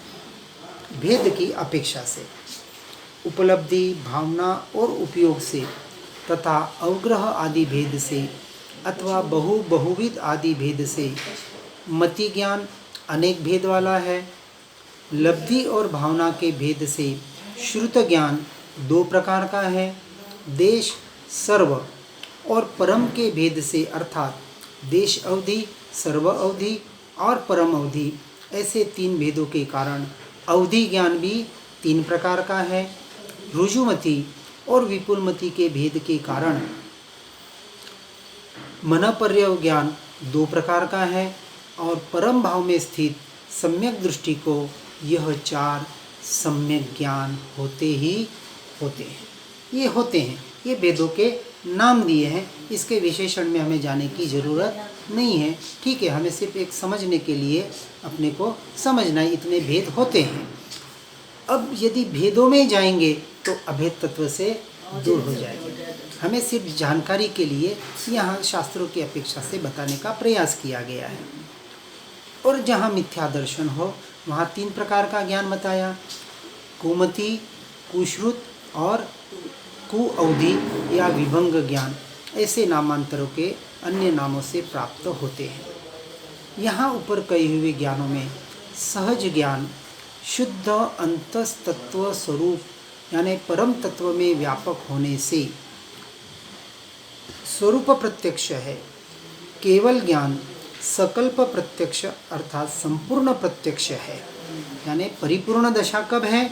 भेद की अपेक्षा से, उपलब्धि, भावना और उपयोग से तथा अवग्रह आदि भेद से अथवा बहुविध आदि भेद से। मति ज्ञान अनेक भेद वाला है। लब्धि और भावना के भेद से श्रुत ज्ञान 2 प्रकार का है। देश, सर्व और परम के भेद से, अर्थात देश अवधि, सर्व अवधि और परम अवधि, ऐसे 3 भेदों के कारण अवधि ज्ञान भी 3 प्रकार का है। रुजुमति और विपुलमति के भेद के कारण मनपर्यव ज्ञान 2 प्रकार का है, और परम भाव में स्थित सम्यक दृष्टि को यह 4 सम्यक ज्ञान होते ही होते हैं। ये भेदों के नाम दिए हैं, इसके विशेषण में हमें जाने की जरूरत नहीं है। ठीक है, हमें सिर्फ एक समझने के लिए अपने को समझना है, इतने भेद होते हैं। अब यदि भेदों में जाएंगे तो अभेद तत्व से दूर हो जाएंगे। हमें सिर्फ जानकारी के लिए यहाँ शास्त्रों की अपेक्षा से बताने का प्रयास किया गया है। और जहाँ मिथ्या दर्शन हो वहाँ 3 प्रकार का ज्ञान बताया, कुमति, कुश्रुत और कुअवधि या विभंग ज्ञान, ऐसे नामांतरों के अन्य नामों से प्राप्त होते हैं। यहाँ ऊपर कहे हुए ज्ञानों में सहज ज्ञान शुद्ध अंतस्तत्व स्वरूप यानी परम तत्व में व्यापक होने से स्वरूप प्रत्यक्ष है। केवल ज्ञान सकल्प प्रत्यक्ष अर्थात संपूर्ण प्रत्यक्ष है। यानी परिपूर्ण दशा कब है?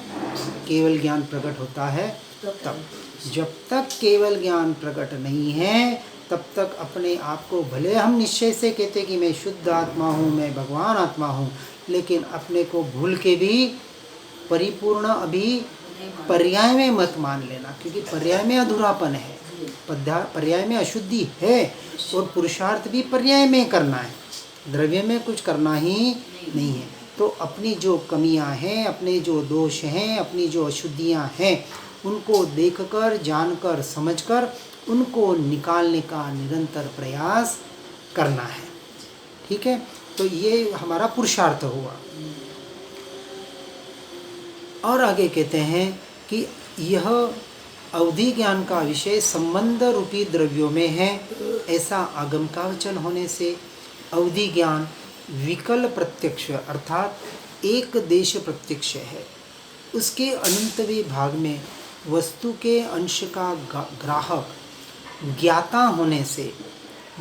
केवल ज्ञान प्रकट होता है तब। जब तक केवल ज्ञान प्रकट नहीं है तब तक अपने आप को भले हम निश्चय से कहते कि मैं शुद्ध आत्मा हूँ, मैं भगवान आत्मा हूँ, लेकिन अपने को भूल के भी परिपूर्ण अभी पर्याय में मत मान लेना, क्योंकि पर्याय में अधूरापन है, पर्याय में अशुद्धि है और पुरुषार्थ भी पर्याय में करना है, द्रव्य में कुछ करना ही नहीं है। तो अपनी जो कमियां हैं, अपने जो दोष हैं, अपनी जो अशुद्धियां हैं, उनको देखकर, जानकर, समझकर उनको निकालने का निरंतर प्रयास करना है। ठीक है, तो ये हमारा पुरुषार्थ हुआ। और आगे कहते हैं कि यह अवधि ज्ञान का विषय संबंध रूपी द्रव्यों में है। ऐसा आगम का वचन होने से अवधि ज्ञान विकल प्रत्यक्ष अर्थात एक देश प्रत्यक्ष है। उसके अनंतवें भाग में वस्तु के अंश का ग्राहक ज्ञाता होने से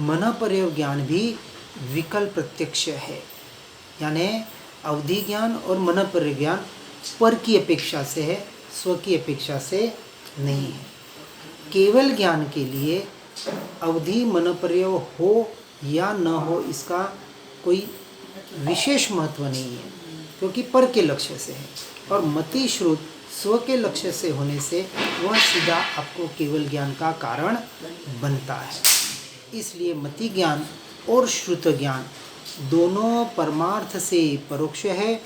मनपर्य ज्ञान भी विकल प्रत्यक्ष है। यानी अवधि ज्ञान और मनपर्य ज्ञान पर की अपेक्षा से है, स्व की अपेक्षा से नहीं है। केवल ज्ञान के लिए अवधि मनपर्य हो या न हो इसका कोई विशेष महत्व नहीं है, क्योंकि पर के लक्ष्य से है। और मति श्रुत स्व के लक्ष्य से होने से वह सीधा आपको केवल ज्ञान का कारण बनता है। इसलिए मति ज्ञान और श्रुत ज्ञान दोनों परमार्थ से परोक्ष है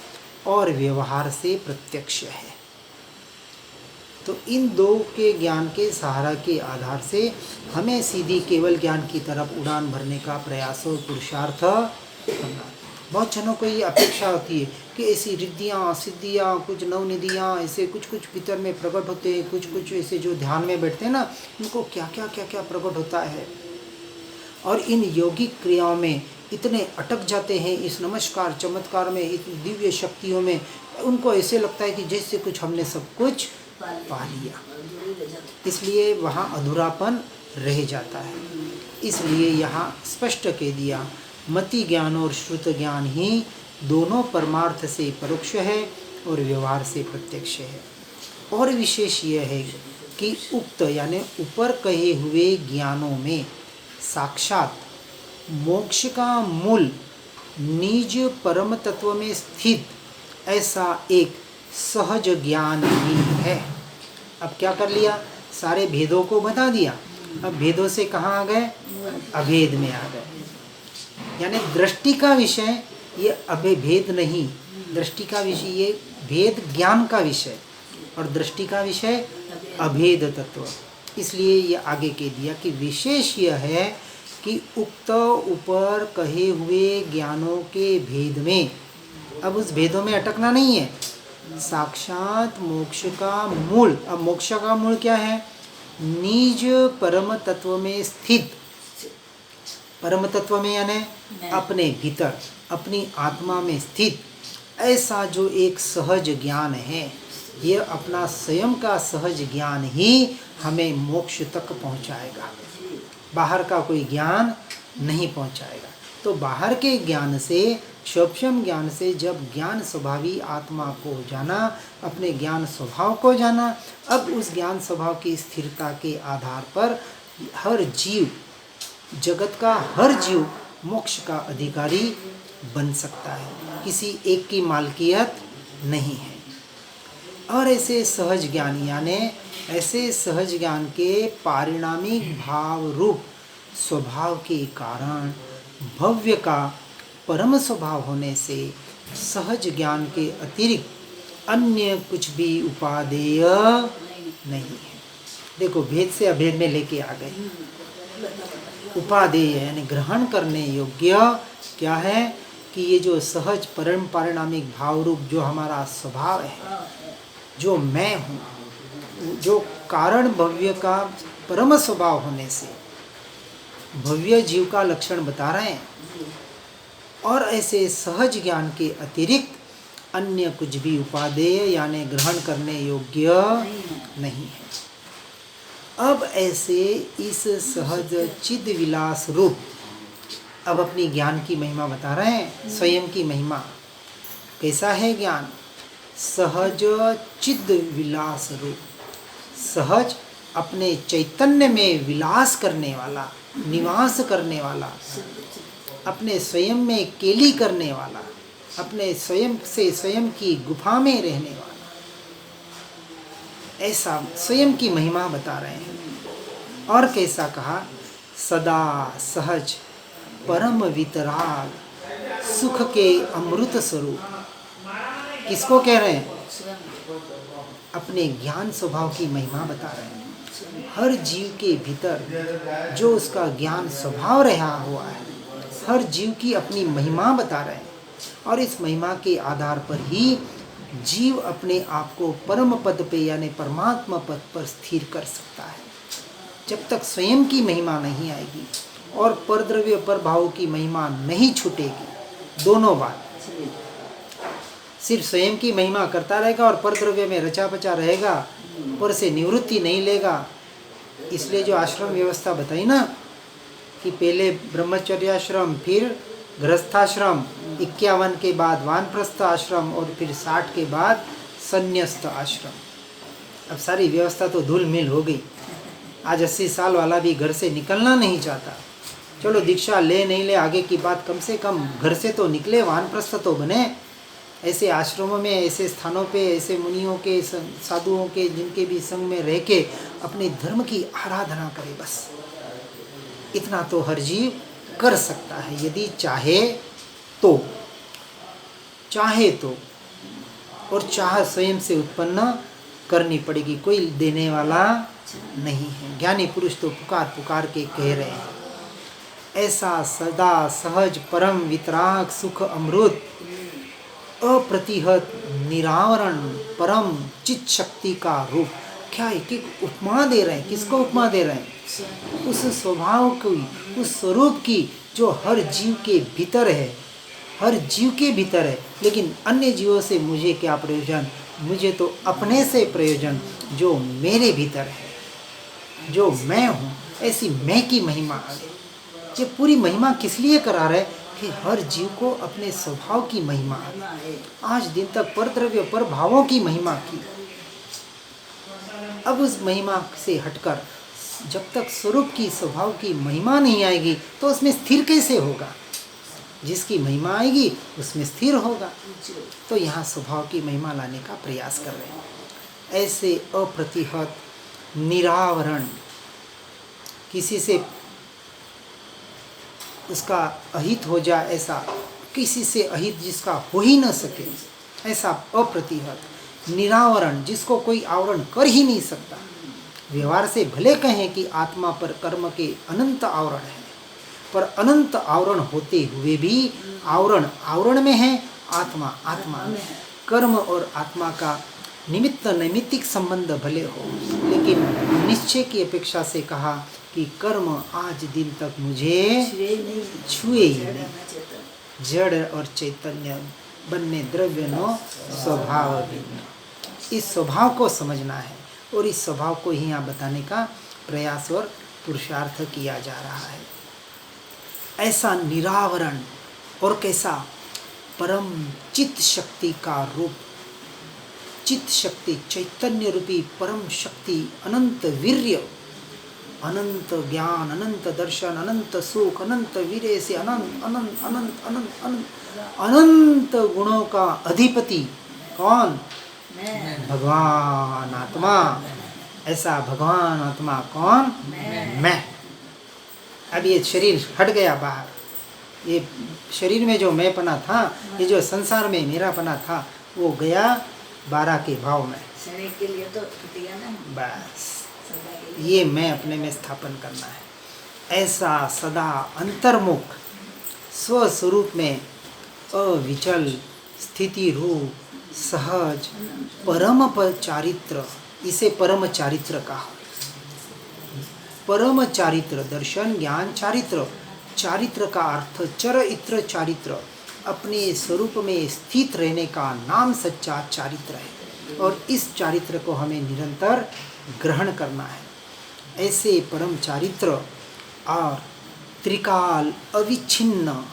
और व्यवहार से प्रत्यक्ष है। तो इन दो के ज्ञान के सहारा के आधार से हमें सीधी केवल ज्ञान की तरफ उड़ान भरने का प्रयास और पुरुषार्थ करना। बहुत जनों को ये अपेक्षा होती है कि ऐसी रिद्धियाँ, सिद्धियाँ, कुछ नवनिधियाँ ऐसे कुछ भीतर में प्रकट होते हैं, कुछ ऐसे जो ध्यान में बैठते हैं ना, उनको क्या क्या प्रकट होता है। और इन यौगिक क्रियाओं में इतने अटक जाते हैं, इस नमस्कार चमत्कार में, इस दिव्य शक्तियों में, उनको ऐसे लगता है कि जैसे कुछ हमने सब कुछ पा लिया। इसलिए वहाँ अधूरापन रह जाता है। इसलिए यहाँ स्पष्ट कह दिया मति ज्ञान और श्रुत ज्ञान ही दोनों परमार्थ से परोक्ष है और व्यवहार से प्रत्यक्ष है। और विशेष यह है कि उक्त यानी ऊपर कहे हुए ज्ञानों में साक्षात मोक्ष का मूल निज परम तत्व में स्थित ऐसा एक सहज ज्ञान ही है। अब क्या कर लिया? सारे भेदों को बता दिया। अब भेदों से कहाँ आ गए? अभेद में आ गए। यानी दृष्टि का विषय ये अभेद नहीं, दृष्टि का विषय ये भेद ज्ञान का विषय और दृष्टि का विषय अभेद तत्व। इसलिए ये आगे कह दिया कि विशेष यह है कि उक्त ऊपर कहे हुए ज्ञानों के भेद में, अब उस भेदों में अटकना नहीं है, साक्षात मोक्ष का मूल। अब मोक्ष का मूल क्या है? निज परम तत्व में स्थित। परम तत्व में यानी अपने भीतर, अपनी आत्मा में स्थित ऐसा जो एक सहज ज्ञान है, ये अपना स्वयं का सहज ज्ञान ही हमें मोक्ष तक पहुंचाएगा। बाहर का कोई ज्ञान नहीं पहुंचाएगा। तो बाहर के ज्ञान से, सूक्ष्म ज्ञान से जब ज्ञान स्वभावी आत्मा को जाना, अपने ज्ञान स्वभाव को जाना, अब उस ज्ञान स्वभाव की स्थिरता के आधार पर हर जीव, जगत का हर जीव मोक्ष का अधिकारी बन सकता है। किसी एक की मालकियत नहीं है। और ऐसे सहज ज्ञान यानी ऐसे सहज ज्ञान के पारिणामिक भाव रूप स्वभाव के कारण भव्य का परम स्वभाव होने से सहज ज्ञान के अतिरिक्त अन्य कुछ भी उपादेय नहीं है। देखो, भेद से अभेद में लेके आ गए। उपादेय यानी ग्रहण करने योग्य क्या है कि ये जो सहज परम पारिणामिक भाव रूप जो हमारा स्वभाव है, जो मैं हूँ, जो कारण भव्य का परम स्वभाव होने से भव्य जीव का लक्षण बता रहे हैं, और ऐसे सहज ज्ञान के अतिरिक्त अन्य कुछ भी उपादेय यानी ग्रहण करने योग्य नहीं है। अब ऐसे इस सहज चिद विलास रूप अब अपनी ज्ञान की महिमा बता रहे हैं, स्वयं की महिमा। कैसा है ज्ञान? सहज चिद विलास रूप, सहज अपने चैतन्य में विलास करने वाला, निवास करने वाला, अपने स्वयं में केली करने वाला, अपने स्वयं से स्वयं की गुफा में रहने वाला, ऐसा स्वयं की महिमा बता रहे हैं। और कैसा कहा? सदा सहज परम वितराग सुख के अमृत स्वरूप। किसको कह रहे हैं? अपने ज्ञान स्वभाव की महिमा बता रहे हैं। हर जीव के भीतर जो उसका ज्ञान स्वभाव रहा हुआ है, हर जीव की अपनी महिमा बता रहे हैं, और इस महिमा के आधार पर ही जीव अपने आप को परम पद पे यानी परमात्मा पद पर स्थिर कर सकता है। जब तक स्वयं की महिमा नहीं आएगी और परद्रव्य पर भाव की महिमा नहीं छूटेगी, दोनों बात, सिर्फ स्वयं की महिमा करता रहेगा और परद्रव्य में रचा पचा रहेगा, पर से निवृत्ति नहीं लेगा। इसलिए जो आश्रम व्यवस्था बताई ना कि पहले ब्रह्मचर्याश्रम, फिर गृहस्थाश्रम, 51 के बाद वानप्रस्थ आश्रम और फिर 60 के बाद संन्यस्त आश्रम। अब सारी व्यवस्था तो धूल मिल हो गई। आज 80 साल वाला भी घर से निकलना नहीं चाहता। चलो दीक्षा ले नहीं ले आगे की बात, कम से कम घर से तो निकले, वानप्रस्थ तो बने। ऐसे आश्रमों में, ऐसे स्थानों पे, ऐसे मुनियों के, साधुओं के, जिनके भी संग में रह के अपने धर्म की आराधना करे। बस इतना तो हर जीव कर सकता है यदि चाहे तो, चाहे तो, और चाह स्वयं से उत्पन्न करनी पड़ेगी, कोई देने वाला नहीं है। ज्ञानी पुरुष तो पुकार पुकार के कह रहे हैं, ऐसा सदा सहज परम वितराग सुख अमृत अप्रतिहत निरावरण परम चित शक्ति का रूप। क्या है कि उपमा दे रहे हैं? किसको उपमा दे रहे हैं? उस स्वभाव की, उस स्वरूप की जो हर जीव के भीतर है, हर जीव के भीतर है। लेकिन अन्य जीवों से मुझे क्या प्रयोजन? मुझे तो अपने से प्रयोजन, जो मेरे भीतर है, जो मैं हूँ। ऐसी मैं की महिमा। ये पूरी महिमा किस लिए करा रहे? कि हर जीव को अपने स्वभाव की महिमा। आज दिन तक परद्रव्य पर भावों की महिमा की। अब उस महिमा से हटकर जब तक स्वरूप की, स्वभाव की महिमा नहीं आएगी तो उसमें स्थिर कैसे होगा? जिसकी महिमा आएगी उसमें स्थिर होगा। तो यहाँ स्वभाव की महिमा लाने का प्रयास कर रहे हैं। ऐसे अप्रतिहत निरावरण, किसी से उसका अहित हो जाए ऐसा, किसी से अहित जिसका हो ही न सके ऐसा अप्रतिहत निरावरण, जिसको कोई आवरण कर ही नहीं सकता। व्यवहार से भले कहें कि आत्मा पर कर्म के अनंत आवरण है, पर अनंत आवरण होते हुए भी आवरण आवरण में है, आत्मा आत्मा में है। कर्म और आत्मा का निमित्त नैमित्तिक संबंध भले हो, लेकिन निश्चय की अपेक्षा से कहा कि कर्म आज दिन तक मुझे छुए ही नहीं। जड़ और चैतन्य बनने द्रव्य नो स्वभाव भिन्न। इस स्वभाव को समझना है और इस स्वभाव को ही यहाँ बताने का प्रयास और पुरुषार्थ किया जा रहा है। ऐसा निरावरण और कैसा परम चित्त शक्ति का रूप, चित्त शक्ति, चैतन्य रूपी परम शक्ति, अनंत वीर्य, अनंत ज्ञान, अनंत दर्शन, अनंत सुख, अनंत वीर्य से अनंत अनंत अनंत अनंत अनंत अनंत गुणों का अधिपति कौन? भगवान आत्मा। ऐसा भगवान आत्मा कौन? मैं। अब ये शरीर हट गया बाहर, ये शरीर में जो मैंपना था, ये जो संसार में मेरापना था, वो गया 12 के भाव में। शरीर के लिए तो छुट्टियाँ ना, बस सदा के लिए। ये मैं अपने में स्थापन करना है। ऐसा सदा अंतर्मुख स्वस्वरूप में अविचल स्थिति रूप सहज परम चारित्र, इसे परम चारित्र कहा। परम चारित्र, दर्शन ज्ञान चारित्र, चारित्र का अर्थ चरित्र चारित्र, अपने स्वरूप में स्थित रहने का नाम सच्चा चारित्र है, और इस चारित्र को हमें निरंतर ग्रहण करना है। ऐसे परम चारित्र और त्रिकाल अविच्छिन्न,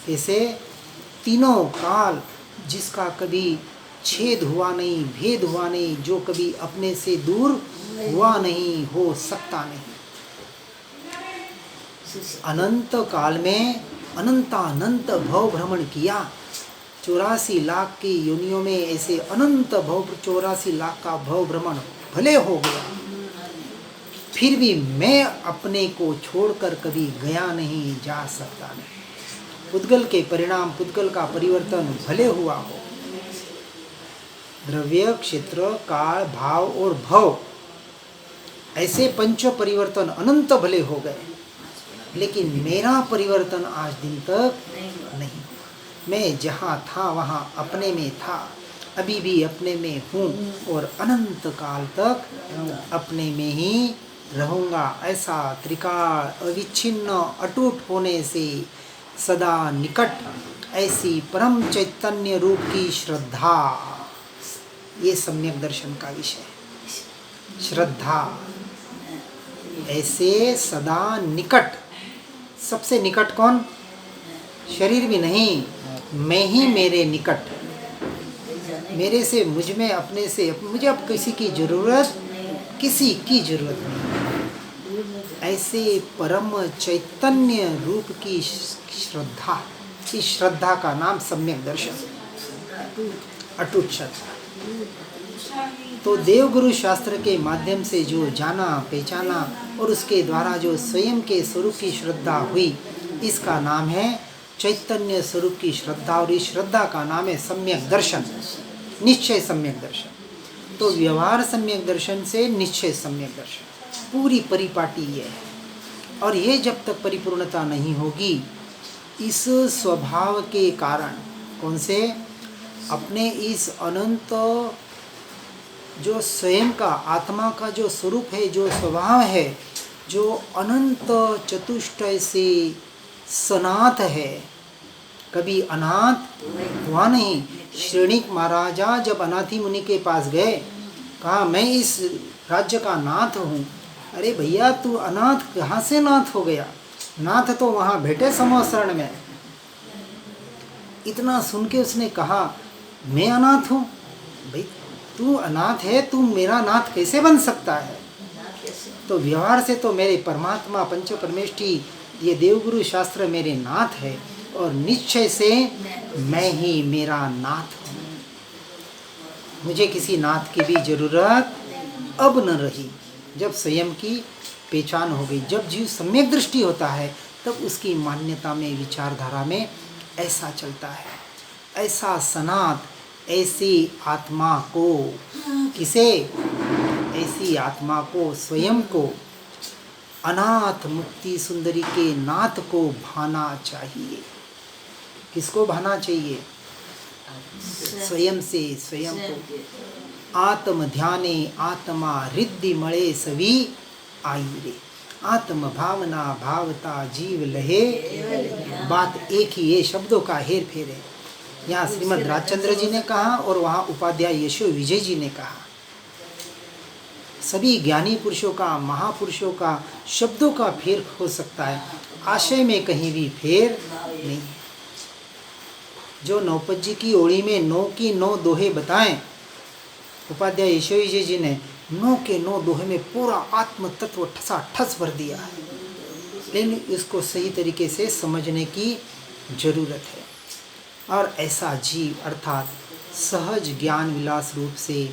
ऐसे तीनों काल जिसका कभी छेद हुआ नहीं, भेद हुआ नहीं, जो कभी अपने से दूर हुआ नहीं, हो सकता नहीं। अनंत काल में अनंतानंत भव भ्रमण किया, 84 लाख की योनियों में ऐसे अनंत भव, 84 लाख का भव भ्रमण भले हो गया, फिर भी मैं अपने को छोड़कर कभी गया नहीं, जा सकता नहीं। पुद्गल के परिणाम, पुद्गल का परिवर्तन भले हुआ हो, द्रव्य क्षेत्र काल भाव और भव ऐसे पंच परिवर्तन अनंत भले हो गए, लेकिन मेरा परिवर्तन आज दिन तक नहीं। मैं जहाँ था वहाँ अपने में था, अभी भी अपने में हूँ और अनंत काल तक अपने में ही रहूँगा। ऐसा त्रिकाल अविच्छिन्न अटूट होने से सदा निकट, ऐसी परम चैतन्य रूप की श्रद्धा, ये सम्यक दर्शन का विषय है। श्रद्धा ऐसे सदा निकट, सबसे निकट कौन? शरीर भी नहीं, मैं ही मेरे निकट, मेरे से मुझ में, अपने से मुझे अब किसी की जरूरत, किसी की जरूरत नहीं। ऐसे परम चैतन्य रूप की श्रद्धा, इस श्रद्धा का नाम सम्यक दर्शन, अटूट श्रद्धा। तो देवगुरु शास्त्र के माध्यम से जो जाना पहचाना और उसके द्वारा जो स्वयं के स्वरूप की श्रद्धा हुई, इसका नाम है चैतन्य स्वरूप की श्रद्धा, और इस श्रद्धा का नाम है सम्यक दर्शन, निश्चय सम्यक दर्शन। तो व्यवहार सम्यक दर्शन से निश्चय सम्यक दर्शन, पूरी परिपाटी ये है। और ये जब तक परिपूर्णता नहीं होगी, इस स्वभाव के कारण, कौन से? अपने इस अनंत जो स्वयं का आत्मा का जो स्वरूप है, जो स्वभाव है, जो अनंत चतुष्टय से सनाथ है, कभी अनाथ हुआ नहीं। श्रेणिक महाराजा जब अनाथी मुनि के पास गए, कहा मैं इस राज्य का नाथ हूँ। अरे भैया तू अनाथ कहाँ से नाथ हो गया? नाथ तो वहाँ बैठे समोसरण में। इतना सुन के उसने कहा मैं अनाथ हूँ? भाई तू अनाथ है, तू मेरा नाथ कैसे बन सकता है? तो व्यवहार से तो मेरे परमात्मा पंच परमेष्ठी ये देवगुरु शास्त्र मेरे नाथ है, और निश्चय से मैं ही मेरा नाथ हूँ। मुझे किसी नाथ की भी जरूरत अब न रही, जब स्वयं की पहचान हो गई। जब जीव सम्यक दृष्टि होता है, तब उसकी मान्यता में, विचारधारा में ऐसा चलता है। ऐसा सनात, ऐसी आत्मा को, किसे? ऐसी आत्मा को, स्वयं को, अनाथ मुक्ति सुंदरी के नाथ को भाना चाहिए। किसको भाना चाहिए? स्वयं से, स्वयं को। आत्म ध्याने आत्मा रिद्धि मळे सभी आई रे, आत्म भावना भावता जीव लहे। बात एक ही है, शब्दों का हेर फेर है। यहाँ श्रीमद् राजचंद्र जी ने कहा और वहाँ उपाध्याय यशो विजय जी ने कहा। सभी ज्ञानी पुरुषों का, महापुरुषों का शब्दों का फेर हो सकता है, आशय में कहीं भी फेर नहीं है। जो नौपज्जी की ओड़ी में 9 की 9 दोहे बताएं, उपाध्याय यशो विजय जी ने 9 के 9 दोहे में पूरा आत्म तत्व ठसा ठस भर दिया है, लेकिन इसको सही तरीके से समझने की जरूरत है। और ऐसा जीव अर्थात सहज ज्ञान विलास रूप से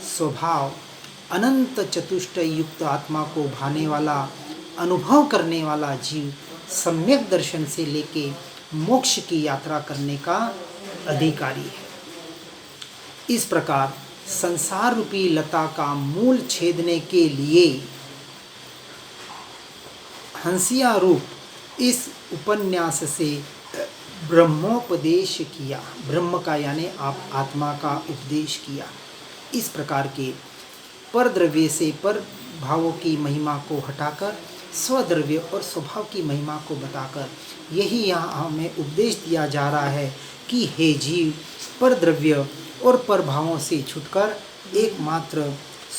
स्वभाव अनंत चतुष्टय युक्त आत्मा को भाने वाला, अनुभव करने वाला जीव सम्यक दर्शन से लेके मोक्ष की यात्रा करने का अधिकारी है। इस प्रकार संसार रूपी लता का मूल छेदने के लिए हंसिया रूप इस उपन्यास से ब्रह्मोपदेश किया। ब्रह्म का यानी आप आत्मा का उपदेश किया। इस प्रकार के पर द्रव्य से पर भावों की महिमा को हटाकर स्वद्रव्य और स्वभाव की महिमा को बताकर यही यहाँ हमें उपदेश दिया जा रहा है कि हे जीव, पर द्रव्य और पर भावों से छुटकर एकमात्र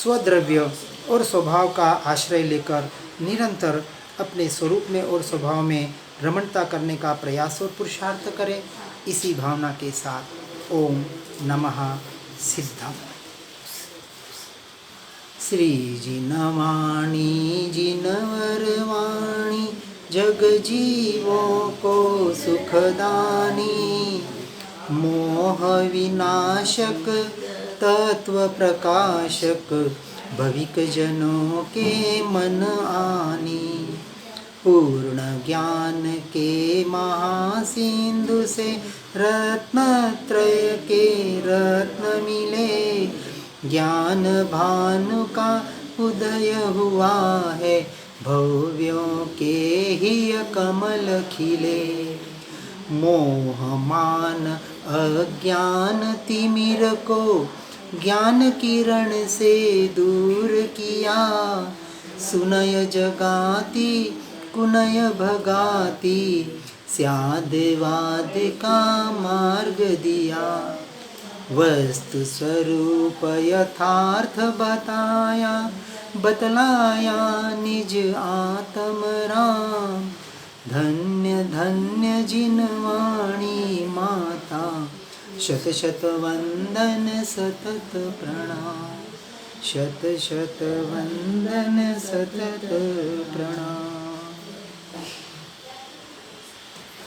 स्वद्रव्य और स्वभाव का आश्रय लेकर निरंतर अपने स्वरूप में और स्वभाव में रमणता करने का प्रयास और पुरुषार्थ करें। इसी भावना के साथ ओम नमः सिद्धम। श्री जिनवाणी जिनवरवाणी जग जीवों को सुखदानी, मोह विनाशक तत्व प्रकाशक भविक जनों के मन आनी। पूर्ण ज्ञान के महासिंधु से रत्नत्रय के रत्न मिले, ज्ञान भानु का उदय हुआ है, भव्यों के ही कमल खिले। मोह मान अज्ञान तिमिर को ज्ञान किरण से दूर किया, सुनय जगाती कुनय भगाती, स्याद वाद का मार्ग दिया। वस्तु स्वरूप यथार्थ बताया, बतलाया निज आत्म राम। धन्य धन्य जिनवाणी माता, शत शत वंदन सतत प्रणाम। शत शत वंदन सतत प्रणाम।